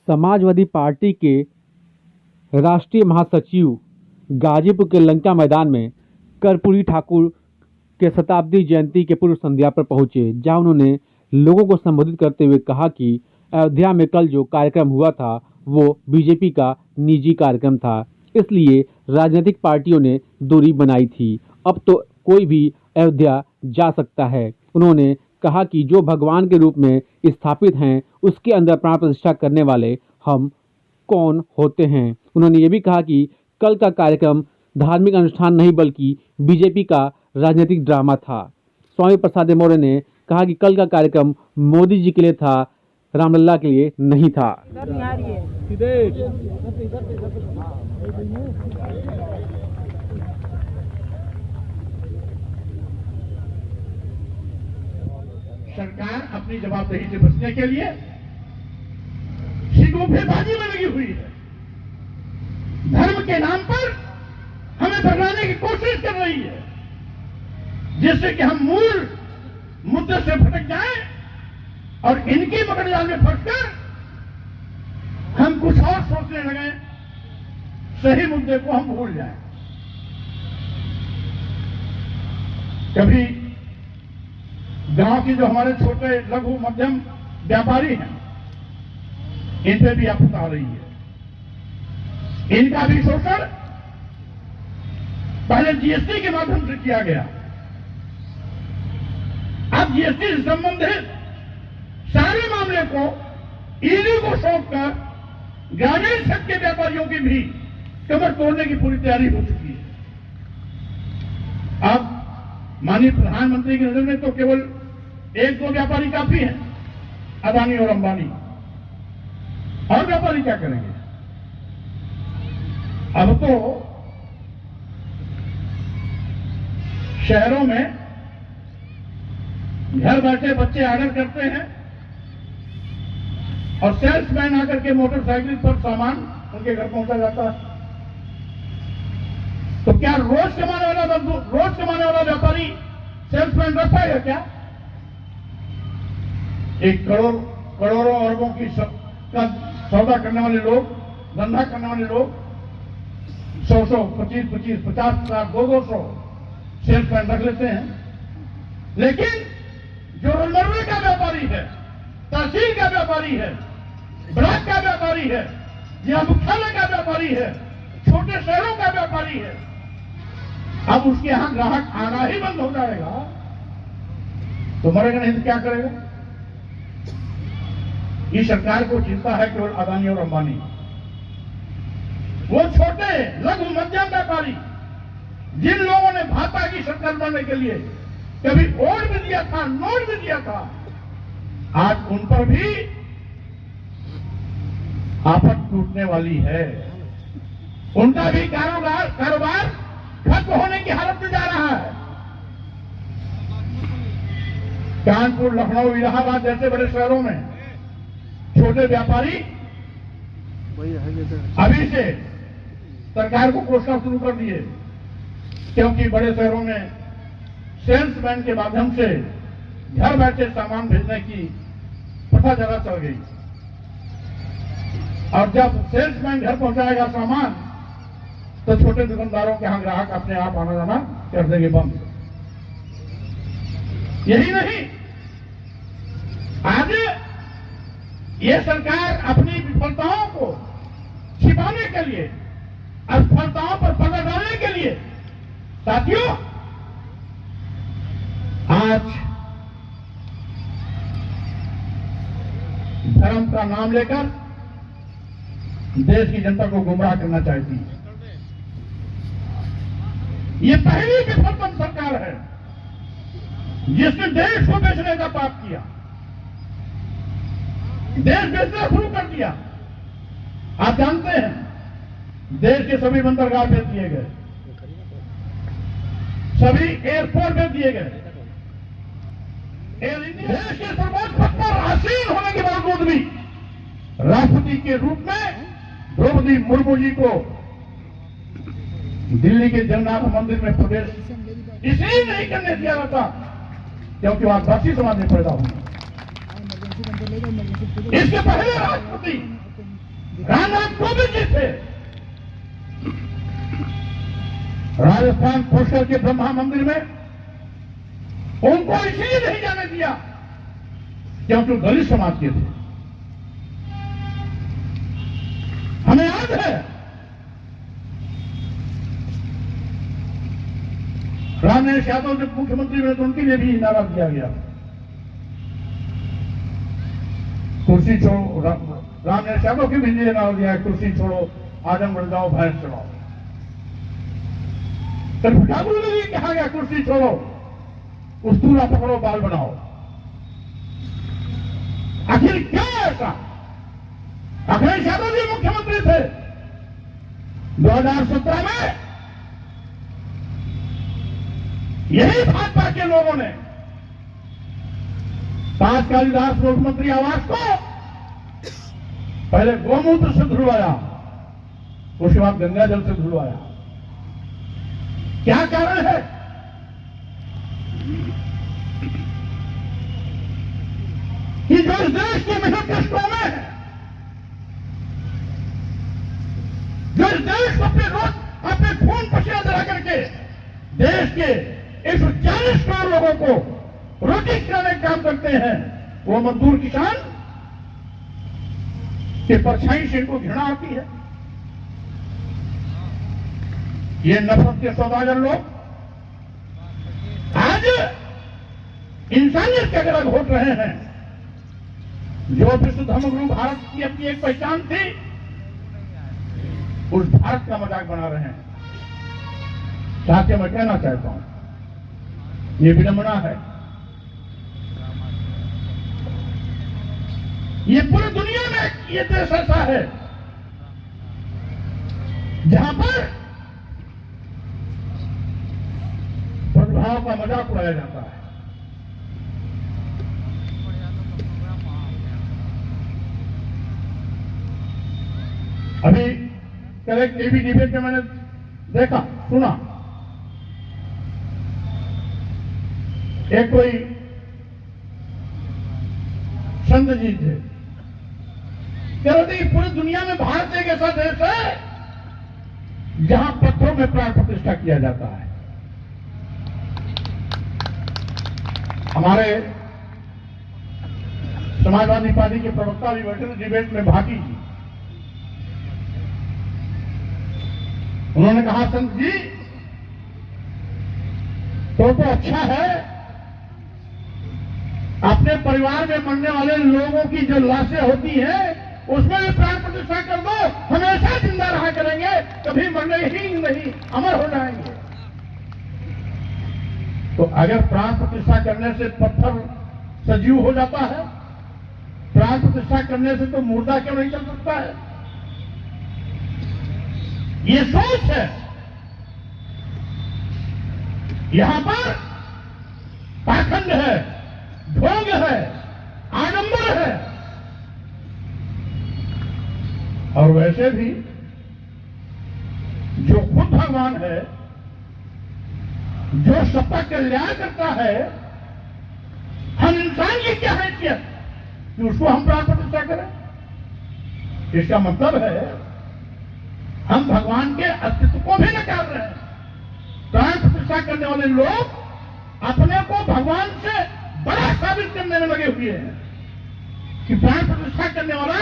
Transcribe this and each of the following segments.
Samajwadi party के राष्ट्रीय महासचिव गाजीपुर के लंका मैदान में कर्पूरी ठाकुर के शताब्दी जयंती के पूर्व संध्या पर पहुंचे, जहां उन्होंने लोगों को संबोधित करते हुए कहा कि अयोध्या में कल जो कार्यक्रम हुआ था वो बीजेपी का निजी कार्यक्रम था, इसलिए राजनीतिक पार्टियों ने दूरी बनाई थी। अब तो कोई भी अयोध्या जा सकता है। उन्होंने कहा कि जो भगवान के रूप में स्थापित हैं, उसके अंदर प्राण प्रतिष्ठा करने वाले हम कौन होते हैं। उन्होंने ये भी कहा कि कल का कार्यक्रम धार्मिक अनुष्ठान नहीं बल्कि बीजेपी का राजनीतिक ड्रामा था। स्वामी प्रसाद मौर्य ने कहा कि कल का कार्यक्रम मोदी जी के लिए था, रामलला के लिए नहीं था। सरकार अपनी जवाबदेही से बचने के लिए शिकोफेबाजी में लगी हुई है। धर्म के नाम पर हमें भगाने की कोशिश कर रही है, जिससे कि हम मूल मुद्दे से भटक जाएं और इनकी मकड़जाल में फंसकर हम कुछ और सोचने लगे, सही मुद्दे को हम भूल जाएं। कभी गांव की जो हमारे छोटे लघु मध्यम व्यापारी हैं, इन पे भी आफत आ रही है। इनका भी शोषण पहले जीएसटी के माध्यम से किया गया, अब जीएसटी से संबंधित सारे मामले को ईडी को सौंपकर ग्रामीण क्षेत्र के व्यापारियों की भी कमर तोड़ने की पूरी तैयारी हो चुकी है। अब माननीय प्रधानमंत्री की नजर में तो केवल एक दो व्यापारी काफी हैं, अदानी और अंबानी। और व्यापारी क्या करेंगे? अब तो शहरों में घर बैठे बच्चे ऑर्डर करते हैं और सेल्समैन आकर के मोटरसाइकिल पर सामान उनके घर पहुंचा जाता है। तो क्या रोज कमाने वाला व्यापारी सेल्समैन रख पाएगा क्या? एक करोड़ों अरबों की का सौदा करने वाले लोग, धंधा करने वाले लोग 100, 25, 50, 200 सेल्समैन रख लेते हैं। लेकिन जो रोजमर्रा का व्यापारी है, तहसील का व्यापारी है, ब्लॉक का व्यापारी है, या मुख्यालय का व्यापारी है, छोटे शहरों का व्यापारी है, अब उसके यहां ग्राहक आना ही बंद हो जाएगा तो मरेगा नहीं तो क्या करेगा? ये सरकार को चिंता है केवल अदानी और अंबानी। वो छोटे लघु मध्यम व्यापारी जिन लोगों ने भाजपा की सरकार बनने के लिए कभी वोट भी दिया था, नोट भी दिया था, आज उन पर भी आफत टूटने वाली है। उनका भी कारोबार खत्म होने की हालत में जा रहा है। कानपुर, लखनऊ, इलाहाबाद जैसे बड़े शहरों में छोटे व्यापारी अभी से सरकार को कोसना शुरू कर दिए, क्योंकि बड़े शहरों में सेल्समैन के माध्यम से घर बैठे सामान भेजने की प्रथा ज्यादा चल गई। और जब सेल्समैन घर पहुंचाएगा सामान तो छोटे दुकानदारों के यहां ग्राहक अपने आप आना जाना कर देंगे बंद। यही नहीं, आज ये सरकार अपनी विफलताओं को छिपाने के लिए, असफलताओं पर पर्दा डालने के लिए, साथियों आज धर्म का नाम लेकर देश की जनता को गुमराह करना चाहती है। ये पहली विफलतम सरकार है जिसने देश को बेचने का पाप किया, देश बेचना शुरू कर दिया। आप जानते हैं देश के सभी बंदरगाह बेच दिए गए, सभी एयरपोर्ट बेच दिए गए। देश के सर्वोच्च पद पर आसीन होने के बावजूद भी राष्ट्रपति के रूप में द्रौपदी मुर्मू जी को दिल्ली के जगन्नाथ मंदिर में प्रवेश इसलिए नहीं करने दिया जाता क्योंकि वहां आदिवासी समाज में पैदा हुई। इसके पहले राष्ट्रपति भी जीते। राजस्थान खोसकर के ब्रह्मा मंदिर में उनको इसलिए नहीं जाने दिया क्योंकि दलित समाज के थे। हमें याद है रामनारायण यादव जब मुख्यमंत्री बने तो उनके लिए भी नारा दिया गया, कुर्सी छोड़ो। रामनारायण यादव के भी लिए नारा दिया, कुर्सी छोड़ो आजमगढ़ जाओ भैंस चढ़ाओ। ठाकुर ने भी कहा गया कुर्सी छोड़ो उस्तूरा पकड़ो बाल बनाओ। आखिर क्या ऐसा? अखिलेश यादव जी मुख्यमंत्री थे 2017 में, यही भाजपा के लोगों ने ताज कालिदास मुख्यमंत्री आवास को पहले गोमूत्र से धुलवाया, उसके बाद गंगा जल से धुलवाया। क्या कारण है? कि जो इस देश के मिडिल कष्टों में है, जो इस देश को अपने खून पसीना जला करके देश के 140 करोड़ लोगों को रोटी खिलाने का काम करते हैं, वो मजदूर किसान के परछाई से इनको घृणा आती है। ये नफरत के सौदागर लोग आज इंसानियत के गला घोट रहे हैं। जो विश्व धर्मगुरु भारत की अपनी एक पहचान थी, उस भारत का मजाक बना रहे हैं। साथियों, मैं कहना चाहता हूं, ये विडंबना है। ये पूरी दुनिया में ये देश ऐसा है जहां पर सद्भाव का मजाक उड़ाया जाता है। अभी कल एक टीवी डिबेट में मैंने देखा सुना, एक कोई संत जी थे, कह रहे थे कि पूरी दुनिया में भारत एक ऐसा देश है जहां पत्थरों में प्राण प्रतिष्ठा किया जाता है। हमारे समाजवादी पार्टी के प्रवक्ता भी बैठे थे डिबेट में, भाटी जी। उन्होंने कहा, संत जी तो अच्छा है, अपने परिवार में मरने वाले लोगों की जो लाशें होती हैं उसमें भी प्राण प्रतिष्ठा कर दो, हमेशा जिंदा रहा करेंगे, कभी मरने ही नहीं, अमर हो जाएंगे। तो अगर प्राण प्रतिष्ठा करने से पत्थर सजीव हो जाता है, प्राण प्रतिष्ठा करने से तो मुर्दा क्यों नहीं चल सकता है? ये सोच है। यहां पर पाखंड है, ढोंग है, आडंबर है। और वैसे भी जो खुद भगवान है, जो सबका कल्याण करता है, हम इंसान की क्या हैसियत कि उसको हम प्राण प्रतिष्ठा करें? इसका मतलब है हम भगवान के अस्तित्व को भी नकार रहे हैं। प्राण प्रतिष्ठा करने वाले लोग अपने को भगवान से बड़ा साबित करने में लगे हुए हैं कि प्राण प्रतिष्ठा करने वाला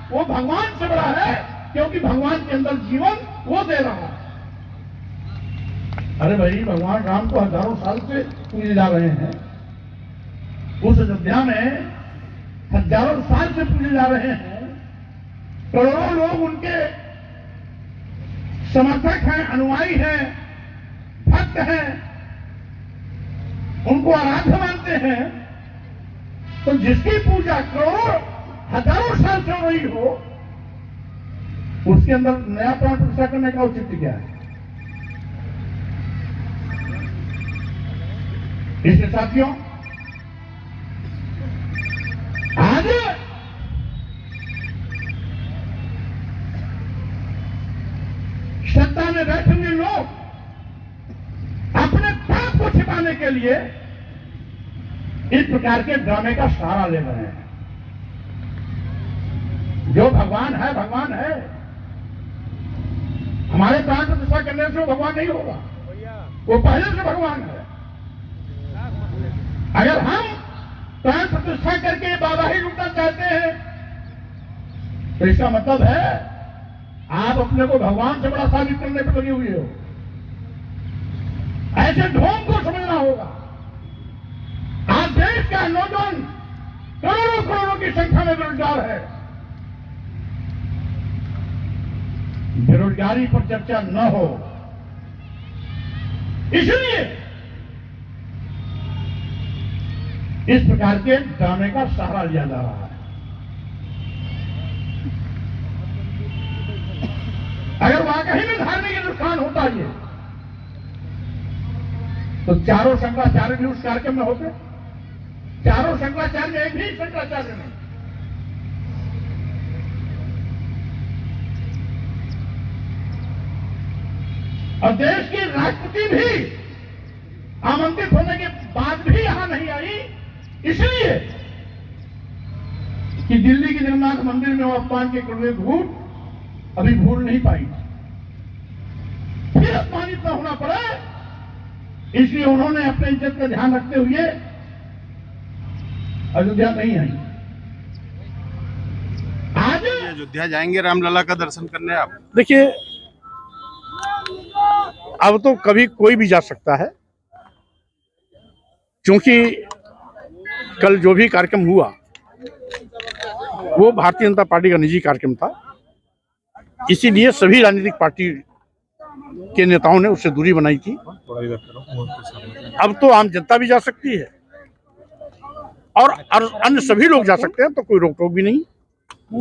वो भगवान से बड़ा है, क्योंकि भगवान के अंदर जीवन वो दे रहा है। अरे भाई, भगवान राम को हजारों साल से पूजे जा रहे हैं, उस अयोध्या में हजारों साल से पूजे जा रहे हैं, करोड़ों लोग उनके समर्थक हैं, अनुयायी हैं, भक्त हैं, उनको आराध्य मानते हैं। तो जिसकी पूजा करोड़ों हजारों साल से हो रही हो, उसके अंदर नया प्राण प्रतिष्ठा करने का औचित्य क्या है? इसलिए साथियों, आज सत्ता में बैठे हुए लोग अपने पाप को छिपाने के लिए इस प्रकार के ड्रामे का सहारा ले रहे हैं। जो भगवान है भगवान है, हमारे प्राण प्रतिष्ठा करने से वो भगवान नहीं होगा, वो पहले से भगवान है। अगर हम प्राण प्रतिष्ठा करके बाबा ही लूटना चाहते हैं तो इसका मतलब है आप अपने को भगवान से बड़ा साबित करने पर लगे हुए हो। ऐसे ढोंग को समझना होगा। आज देश का नौजवान करोड़ों करोड़ों की संख्या में बेरोजगार है। बेरोजगारी पर चर्चा न हो, इसलिए इस प्रकार के ड्रामे का सहारा लिया जा रहा है। अगर वाकई में धार्मिक नुकसान होता है तो चारों शंकराचार्य भी उस कार्यक्रम में होते। चारों शंकराचार्य एक भी शंकराचार्य नहीं। और देश की राष्ट्रपति भी आमंत्रित होने के बाद भी यहां नहीं आई, इसलिए कि दिल्ली के जगन्नाथ मंदिर में वो अपमान के कड़वे घूट अभी भूल नहीं पाई। फिर अपमानित न होना पड़े, इसलिए उन्होंने अपने इज्जत का ध्यान रखते हुए अयोध्या नहीं आई। आज अयोध्या जाएंगे रामलला का दर्शन करने आप? देखिए, अब तो कभी कोई भी जा सकता है, क्योंकि कल जो भी कार्यक्रम हुआ वो भारतीय जनता पार्टी का निजी कार्यक्रम था। इसीलिए सभी राजनीतिक पार्टी के नेताओं ने उससे दूरी बनाई थी। अब तो आम जनता भी जा सकती है और अन्य सभी लोग जा सकते हैं, तो कोई रोक टोक भी नहीं।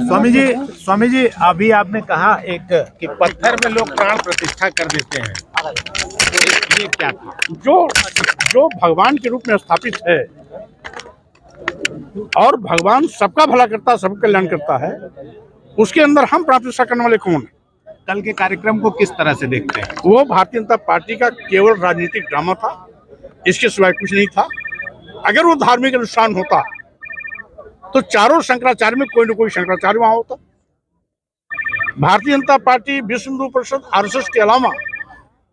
स्वामी जी अभी आपने कहा एक कि पत्थर में लोग प्राण प्रतिष्ठा कर देते हैं, ये क्या था? जो भगवान के रूप में स्थापित है और भगवान सबका भला करता है, सबका कल्याण करता है, उसके अंदर हम प्राण प्रतिष्ठा करने वाले कौन है? कल के कार्यक्रम को किस तरह से देखते हैं? वो भारतीय जनता पार्टी का केवल राजनीतिक ड्रामा था, इसके सिवाय कुछ नहीं था। अगर वो धार्मिक अनुष्ठान होता तो चारों शंकराचार्य में कोई न कोई शंकराचार्य वहां होता। भारतीय जनता पार्टी, विश्व हिंदू परिषद, आरएसएस के अलावा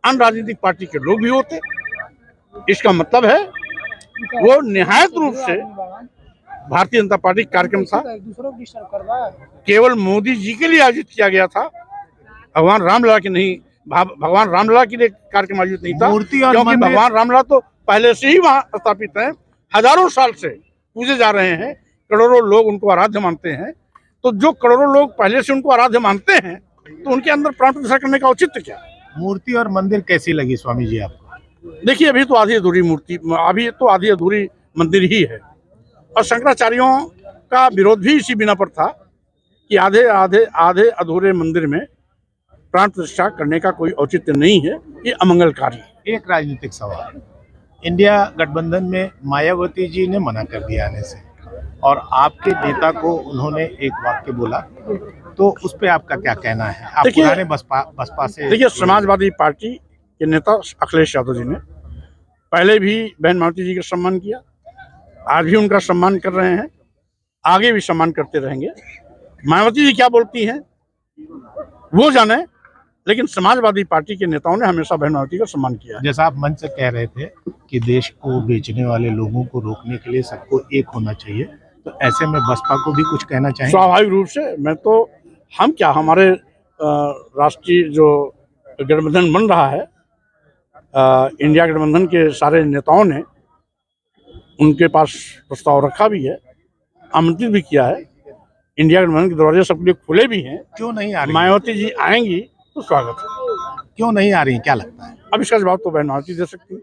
अन्य राजनीतिक पार्टी के लोग भी होते। इसका मतलब है वो निहायत रूप से भारतीय जनता पार्टी कार्यक्रम था, केवल मोदी जी के लिए आयोजित किया गया था, भगवान रामलला के नहीं। भगवान रामलला के लिए कार्यक्रम आयोजित नहीं था, क्योंकि भगवान रामलला तो पहले से ही वहां स्थापित हैं, हजारों साल से पूजे जा रहे हैं, करोड़ों लोग उनको आराध्य मानते हैं। तो जो करोड़ों लोग पहले से उनको आराध्य मानते हैं, तो उनके अंदर प्राण प्रतिष्ठा करने का औचित्य क्या? मूर्ति और मंदिर कैसी लगी स्वामी जी आपको? देखिए, अभी तो आधी अधूरी मूर्ति, अभी तो आधी अधूरी मंदिर ही है। और शंकराचार्यों का विरोध भी इसी बिना पर था कि आधे अधूरे मंदिर में प्राण प्रतिष्ठा करने का कोई औचित्य नहीं है, ये अमंगलकारी है। एक राजनीतिक सवाल, इंडिया गठबंधन में मायावती जी ने मना कर दिया आने से, और आपके नेता को उन्होंने एक वाक्य बोला, तो उस पे आपका क्या कहना है? आप पुराने बसपा से। देखिए, समाजवादी पार्टी के नेता अखिलेश यादव जी ने पहले भी बहन मायावती जी का सम्मान किया, आज भी उनका सम्मान कर रहे हैं, आगे भी सम्मान करते रहेंगे। मायावती जी क्या बोलती हैं वो जाने, लेकिन समाजवादी पार्टी के नेताओं ने हमेशा बहन मायावती का सम्मान किया है। जैसा आप मंच से कह रहे थे कि देश को बेचने वाले लोगों को रोकने के लिए सबको एक होना चाहिए, तो ऐसे में बसपा को भी कुछ कहना चाहिए? स्वाभाविक रूप से हम क्या, हमारे राष्ट्रीय जो गठबंधन बन रहा है, इंडिया गठबंधन के सारे नेताओं ने उनके पास प्रस्ताव रखा भी है, आमंत्रित भी किया है। इंडिया गठबंधन के दरवाजे सबके लिए खुले भी हैं। क्यों नहीं आ रही? मायावती जी आएंगी तो स्वागत है। क्यों नहीं आ रही, क्या लगता है? अब इसका जवाब तो बहन मायावती दे सकती है।